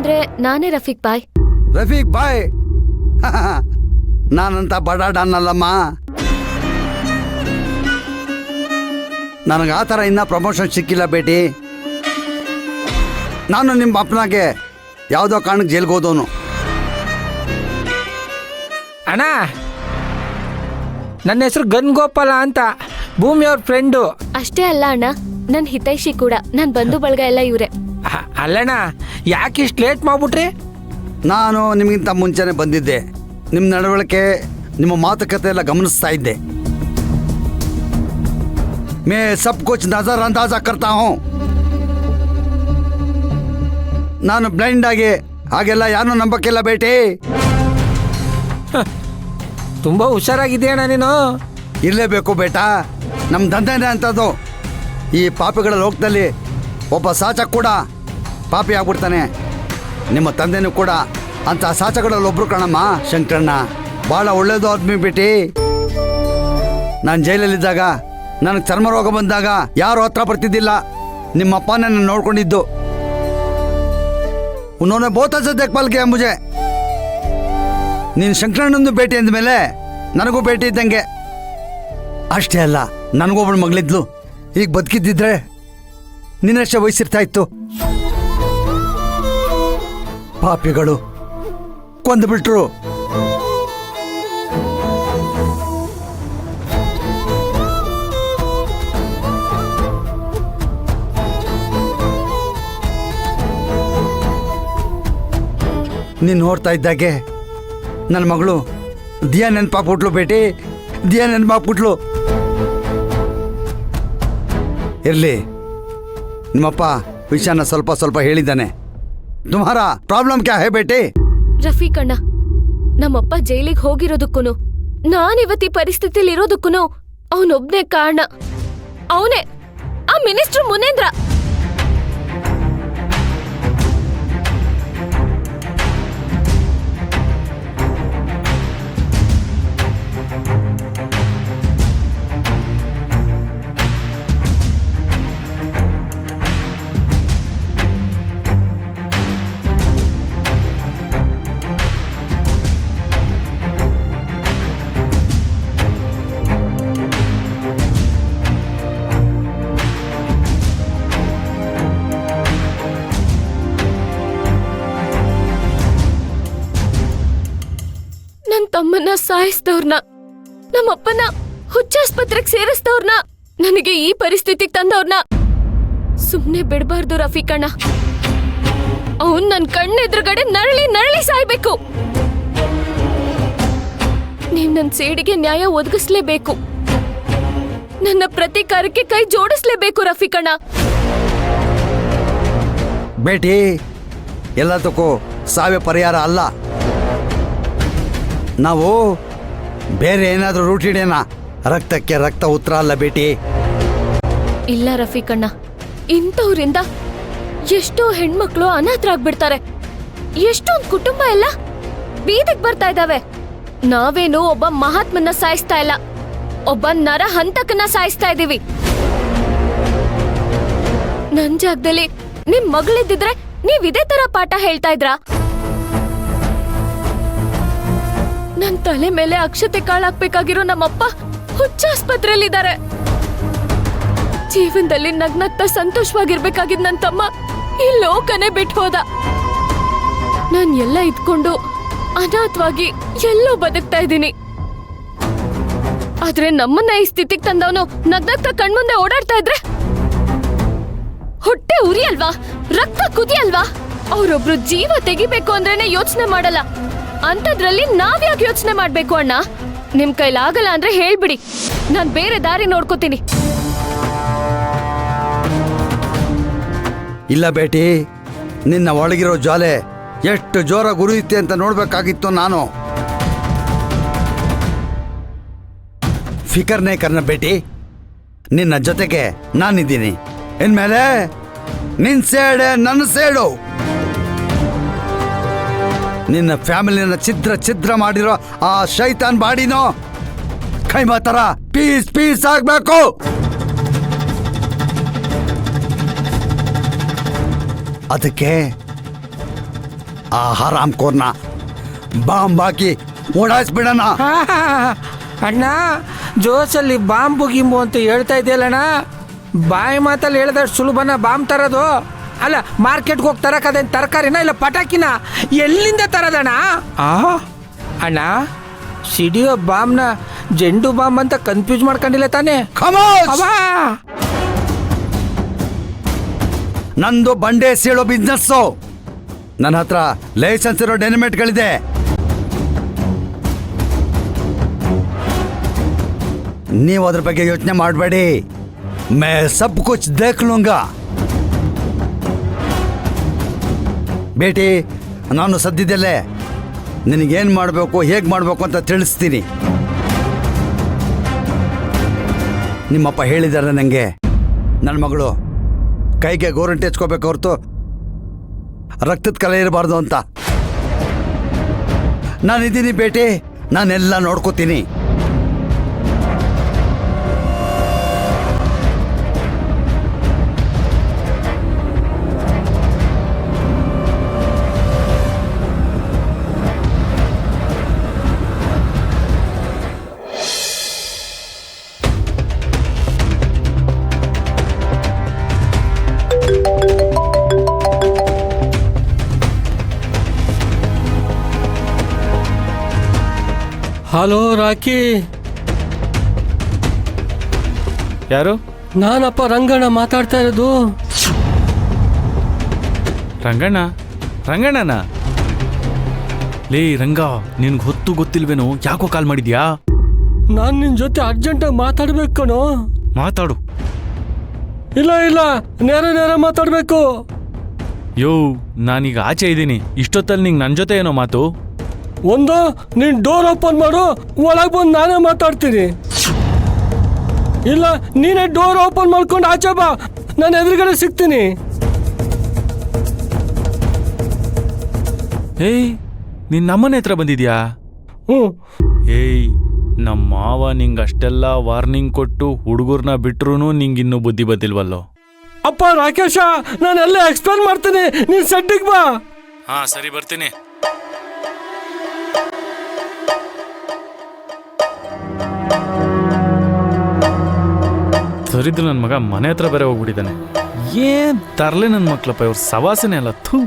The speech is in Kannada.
ಅಂದ್ರೆ ನಾನೇ ರಫೀಕ್ ಬಾಯ್. ರಫೀಕ್ ಬಾಯ್ ನಾನಂತ ಬಡಾಡನ್ನಲ್ಲಮ್ಮ. ನನಗೆ ಆ ಥರ ಇನ್ನೂ ಪ್ರಮೋಷನ್ ಸಿಕ್ಕಿಲ್ಲ ಬೇಟಿ. ನಾನು ನಿಮ್ಮ ಅಪ್ಪನಾಗೆ ಯಾವುದೋ ಕಾರಣಕ್ಕೆ ಜೈಲ್ಗೆ ಹೋದವನು. ಅಣ್ಣ, ನನ್ನ ಹೆಸರು ಗನ್ ಗೋಪಾಲ ಅಂತ, ಭೂಮಿಯವ್ರ ಫ್ರೆಂಡು. ಅಷ್ಟೇ ಅಲ್ಲ ಅಣ್ಣ, ನನ್ ಹಿತೈಷಿ ಕೂಡ. ನನ್ ಬಂಧು ಬಳಗ ಎಲ್ಲ ಇವ್ರೆ. ಅಲ್ಲಣ್ಣ, ಯಾಕೆ ಇಷ್ಟು ಲೇಟ್ ಮಾಡ್ಬಿಟ್ರಿ? ನಾನು ನಿಮಗಿಂತ ಮುಂಚೆನೆ ಬಂದಿದ್ದೆ. ನಿಮ್ಮ ನಡವಳಿಕೆ, ನಿಮ್ಮ ಮಾತುಕತೆ ಎಲ್ಲ ಗಮನಿಸ್ತಾ ಇದ್ದೆ. मैं सब कुछ नजर अंदाजा करता हूँ. ನಾನು ಬ್ಲೈಂಡ್ ಆಗಿ ಹಾಗೆಲ್ಲ ಯಾರನ್ನೂ ನಂಬಕ್ಕಿಲ್ಲ ಬೇಟಿ. ತುಂಬಾ ಹುಷಾರಾಗಿದೆಯಣ್ಣ ನೀನು. ಇರಲೇಬೇಕು ಬೇಟಾ, ನಮ್ಮ ದಂಧೆನೇ ಅಂಥದ್ದು. ಈ ಪಾಪಿಗಳ ಲೋಕದಲ್ಲಿ ಒಬ್ಬ ಸಾಚಕ್ ಕೂಡ ಪಾಪಿ ಆಗ್ಬಿಡ್ತಾನೆ. ನಿಮ್ಮ ತಂದೆನೂ ಕೂಡ ಅಂತ ಸಾಚಗಳಲ್ಲಿ ಒಬ್ರು ಕಣಮ್ಮ. ಶಂಕರಣ್ಣ ಭಾಳ ಒಳ್ಳೇದು ಆದ್ಮಿ ಬೇಟಿ. ನಾನು ಜೈಲಲ್ಲಿದ್ದಾಗ ನನಗೆ ಚರ್ಮ ರೋಗ ಬಂದಾಗ ಯಾರು ಹತ್ರ ಬರ್ತಿದ್ದಿಲ್ಲ. ನಿಮ್ಮಪ್ಪನೇ ನನ್ನ ನೋಡ್ಕೊಂಡಿದ್ದು. ಉನ್ನೋನೆ ಬಹುತ್ ಅಚ್ಚ ದೇಖ್ಭಾಲ್ ಕಿಯಾ ಮುझे. ನೀನು ಶಂಕರಣ್ಣಂದು ಭೇಟಿ ಅಂದಮೇಲೆ ನನಗೂ ಭೇಟಿ ಇದ್ದಂಗೆ. ಅಷ್ಟೇ ಅಲ್ಲ, ನನಗೊಬ್ಬಳು ಮಗಳಿದ್ಲು. ಈಗ ಬದುಕಿದ್ದಿದ್ರೆ ನಿನ್ನಷ್ಟೇ ವಯಸ್ಸಿರ್ತಾ ಇತ್ತು. ಪಾಪಿಗಳು ಕೊಂದುಬಿಟ್ರು. ನೀನು ನೋಡ್ತಾ ಇದ್ದಾಗೆ ನನ್ನ ಮಗಳು ದಿಯಾ ನೆನಪಾಗ್ಬಿಟ್ಲು ಬೇಟಿ. ದಿಯಾ ನೆನಪಾಗ್ಬಿಟ್ಲು. ಇರಲಿ, ನಿಮ್ಮಪ್ಪ ವಿಷಯನ ಸ್ವಲ್ಪ ಸ್ವಲ್ಪ ಹೇಳಿದ್ದಾನೆ. ತುಮಾರ ಪ್ರಾಬ್ಲಮ್ ಕ್ಯಾ ಹೇ ಬೇಟಿ? ರಫೀಕ್ ಅಣ್ಣ, ನಮ್ಮಪ್ಪ ಜೈಲಿಗೆ ಹೋಗಿರೋದಕ್ಕೂನು ನಾನಿವತ್ತಿ ಪರಿಸ್ಥಿತಿಲಿ ಇರೋದಕ್ಕೂನು ಅವನೊಬ್ನೇ ಕಾರಣ. ಅವನೇ ಆ ಮಿನಿಸ್ಟರ್ ಮುನೇಂದ್ರ. ನನ್ ತಮ್ಮನ್ನ ಸಾಯಿಸಿದವ್ರನ್ನ, ನಮ್ಮಪ್ಪನ ಹುಚ್ಚಾಸ್ಪತ್ರೆಗೆ ಸೇರಿಸಿದವ್ರನ್ನ, ನನಗೆ ಈ ಪರಿಸ್ಥಿತಿಗೆ ತಂದವ್ರನ್ನ ಸುಮ್ನೆ ಬಿಡಬಾರ್ದು ರಫೀಕ್ ಅಣ್ಣ. ಅವನ್ ನನ್ ಕಣ್ಣೆದುರುಗಡೆ ನರಳಿ ನರಳಿ ಸಾಯ್ಬೇಕು. ನೀವ್ ನನ್ ಸೇಡಿಗೆ ನ್ಯಾಯ ಒದಗಿಸ್ಲೇಬೇಕು. ನನ್ನ ಪ್ರತೀಕಾರಕ್ಕೆ ಕೈ ಜೋಡಿಸ್ಲೇಬೇಕು ರಫೀಕ್ ಅಣ್ಣ. ಬೇಟಿ, ಎಲ್ಲದಕ್ಕೂ ಸಾವೇ ಪರಿಹಾರ ಅಲ್ಲ. ನಾವು ಬೇರೆ ಏನಾದರೂ ರೂಟ್ ಹಿಡಿಯೋಣ. ರಕ್ತಕ್ಕೆ ರಕ್ತ ಉತ್ತರ ಅಲ್ಲ ಬೇಟಿ. ಇಲ್ಲ ರಫೀಕ್ ಅಣ್ಣ, ಇಂಥವ್ರಿಂದ ಎಷ್ಟೋ ಹೆಣ್ಮಕ್ಳು ಅನಾಥರಾಗ್ಬಿಡ್ತಾರೆ. ಎಷ್ಟೊಂದು ಕುಟುಂಬ ಎಲ್ಲ ಬೀದಿಗೆ ಬರ್ತಾ ಇದ್ದಾವೆ. ನಾವೇನು ಒಬ್ಬ ಮಹಾತ್ಮನ್ನ ಸಾಯಿಸ್ತಾ ಇಲ್ಲ, ಒಬ್ಬ ನರ ಹಂತಕನ್ನ ಸಾಯಿಸ್ತಾ ಇದೀವಿ. ನನ್ ಜಾಗದಲ್ಲಿ ನಿಮ್ ಮಗಳಿದ್ದಿದ್ರೆ ನೀವ್ ಇದೇ ತರ ಪಾಠ ಹೇಳ್ತಾ ಇದ್ರಾ? ನನ್ ತಲೆ ಮೇಲೆ ಅಕ್ಷತೆ ಕಾಳಾಕ್ಬೇಕಾಗಿರೋ ನಮ್ಮಪ್ಪ ಹುಚ್ಚಾಸ್ಪತ್ರೆಯಲ್ಲಿದ್ದಾರೆ. ಜೀವನದಲ್ಲಿ ನಗ್ನಗ್ತಾ ಸಂತೋಷವಾಗಿರ್ಬೇಕಾಗಿದ್ ನನ್ ತಮ್ಮ ಈ ಲೋಕನೇ ಬಿಟ್ಟು ಹೋದ. ನಾನ್ ಎಲ್ಲ ಇದ್ಕೊಂಡು ಅನಾಥವಾಗಿ ಎಲ್ಲೋ ಬದುಕ್ತಾ ಇದ್ದೀನಿ. ಆದ್ರೆ ನಮ್ಮನ್ನ ಈ ಸ್ಥಿತಿಗೆ ತಂದವನು ನಗ್ನಗ್ತಾ ಕಣ್ಮುಂದೆ ಓಡಾಡ್ತಾ ಇದ್ರೆ ಹೊಟ್ಟೆ ಉರಿ ಅಲ್ವಾ, ರಕ್ತ ಕುದಿ ಅಲ್ವಾ? ಅವ್ರೊಬ್ರು ಜೀವ ತೆಗಿಬೇಕು ಅಂದ್ರೇನೆ ಯೋಚನೆ ಮಾಡಲ್ಲ. ಅಂತದ್ರಲ್ಲಿ ನಾವ್ಯಾಕೆ ಯೋಚನೆ ಮಾಡ್ಬೇಕು ಅಣ್ಣ? ನಿಮ್ ಕೈಲಾಗಲ್ಲ ಅಂದ್ರೆ ಹೇಳ್ಬಿಡಿ, ನಾನ್ ಬೇರೆ ದಾರಿ ನೋಡ್ಕೋತೀನಿ. ಇಲ್ಲ ಬೇಟಿ, ನಿನ್ನ ಒಳಗಿರೋ ಜ್ವಾಲೆ ಎಷ್ಟು ಜೋರ ಗುರಿಯುತ್ತೆ ಅಂತ ನೋಡ್ಬೇಕಾಗಿತ್ತು ನಾನು. ಫಿಕರ್ನೇ ಕರ್ನ ಬೇಟಿ, ನಿನ್ನ ಜೊತೆಗೆ ನಾನಿದ್ದೀನಿ. ಇನ್ಮೇಲೆ ನಿನ್ ಸೇಡೆ ನನ್ನ ಸೇಡು. ನಿನ್ನ ಫ್ಯಾಮಿಲಿನ ಛಿದ್ರ ಛಿದ್ರ ಮಾಡಿರೋ ಆ ಶೈತಾನ್ ಬಾಡಿನೋ ಕೈಮಾ ತರ ಪೀಸ್ ಪೀಸ್ ಆಗ್ಬೇಕು. ಅದಕ್ಕೆ ಆ ಹರಾಮ್ ಕೋರ್ನ ಬಾಂಬ್ ಹಾಕಿ ಓಡಾಯಿಸ್ಬಿಡೋಣ. ಅಣ್ಣ ಜೋಸಲ್ಲಿ ಬಾಂಬು ಗಿಂಬು ಅಂತ ಹೇಳ್ತಾ ಇದೆಯಲ್ಲಣ್ಣ, ಬಾಯಿ ಮಾತಲ್ಲಿ ಹೇಳ್ದಷ್ಟು ಸುಲಭನ ಬಾಂಬ್ ತರೋದು? ಅಲ್ಲ, ಮಾರ್ಕೆಟ್ಗೆ ಹೋಗಿ ತರಕದೇನು ತರಕಾರಿನ ಇಲ್ಲ ಪಟಾಕಿನ? ಎಲ್ಲಿಂದ ತರೋದಣ್ಣ? ಅಣ್ಣ, ಸಿಡಿಯೋ ಬಾಂಬ್ನ ಜೆಂಡು ಬಾಂಬ್ ಅಂತ ಕನ್ಫ್ಯೂಸ್ ಮಾಡ್ಕೊಂಡಿಲ್ಲ ತಾನೇ? ಖಮೋಶ್! ನಂದು ಬಂಡೆ ಸೀಳೋ ಬಿಸ್ನೆಸ್ಸು. ನನ್ನ ಹತ್ರ ಲೈಸೆನ್ಸ್ ಇರೋ ಡೈನಮೈಟ್ಗಳಿದೆ. ನೀವು ಅದ್ರ ಬಗ್ಗೆ ಯೋಚನೆ ಮಾಡಬೇಡಿ. ಮೇ ಸಬ್ ಕುಚ್ ದೇಖ್ ಲೂಂಗಾ. ಬೇಟಿ, ನಾನು ಸದ್ಯದಲ್ಲೇ ನಿನಗೇನು ಮಾಡಬೇಕು, ಹೇಗೆ ಮಾಡಬೇಕು ಅಂತ ತಿಳಿಸ್ತೀನಿ. ನಿಮ್ಮಪ್ಪ ಹೇಳಿದ್ದಾರೆ ನನಗೆ, ನನ್ನ ಮಗಳು ಕೈಗೆ ಗೋರಂಟಿ ಹಚ್ಕೋಬೇಕು ಹೊರತು ರಕ್ತದ ಕಲೆ ಇರಬಾರ್ದು ಅಂತ. ನಾನಿದ್ದೀನಿ ಬೇಟಿ, ನಾನೆಲ್ಲ ನೋಡ್ಕೋತೀನಿ. ಹಲೋ ರಾಕಿ, ಯಾರು? ನಾನಪ್ಪ ರಂಗಣ್ಣ ಮಾತಾಡ್ತಾ ಇರೋದು. ರಂಗಣ್ಣ? ರಂಗಣ್ಣನ? ಲೇ ರಂಗ, ನಿನ್ಗೆ ಹೊತ್ತು ಗೊತ್ತಿಲ್ವೇನೋ, ಯಾಕೋ ಕಾಲ್ ಮಾಡಿದ್ಯಾ? ನಾನು ನಿನ್ನ ಜೊತೆ ಅರ್ಜೆಂಟಾಗಿ ಮಾತಾಡ್ಬೇಕು ಕಣೋ. ಮಾತಾಡು. ಇಲ್ಲ ನೇರ ಮಾತಾಡ್ಬೇಕು. ಯೋ, ನಾನೀಗ ಆಚೆ ಇದ್ದೀನಿ. ಇಷ್ಟೊತ್ತಲ್ಲಿ ನಿಂಗೆ ನನ್ನ ಜೊತೆ ಏನೋ ಮಾತು? ಒಂದು, ನೀನ್ ಡೋರ್ ಓಪನ್ ಮಾಡು, ಒಳಗೆ ಬಂದು ನಾನೇ ಮಾತಾಡ್ತೀನಿ. ಇಲ್ಲ, ನೀನೇ ಡೋರ್ ಓಪನ್ ಮಾಡ್ಕೊಂಡು ಆಚೆ ಬಾ, ನಾನು ಎದುರುಗಡೆ ಸಿಗ್ತೀನಿ. ಏಯ್, ನಿನ್ನ ನಮ್ಮನೆ ಹತ್ರ ಬಂದಿದ್ಯಾ? ಹ್ಞೂ. ಏಯ್, ನಮ್ಮ ಮಾವ ನಿಂಗೆ ಅಷ್ಟೆಲ್ಲ ವಾರ್ನಿಂಗ್ ಕೊಟ್ಟು ಹುಡುಗರ್ನ ಬಿಟ್ರು ನಿಂಗಿನ್ನೂ ಬುದ್ಧಿ ಬಂದಿಲ್ವಲ್ಲೋ? ಅಪ್ಪ ರಾಕೇಶ, ನಾನೆಲ್ಲ ಎಕ್ಸ್ಪ್ಲೇನ್ ಮಾಡ್ತೀನಿ, ನೀನ್ ಸೆಡ್ಡಿಗೆ ಬಾ. ಹಾ ಸರಿ, ಬರ್ತೀನಿ. ಸರಿದ್ದು ನನ್ನ ಮಗ ಮನೆ ಹತ್ರ ಬೇರೆ ಹೋಗ್ಬಿಟ್ಟಿದ್ದಾನೆ. ಏನ್ ತರ್ಲೆ ನನ್ನ ಮಕ್ಳಪ್ಪ, ಇವ್ರ ಸವಾಸನೆ ಅಲ್ಲ. ಥೂ.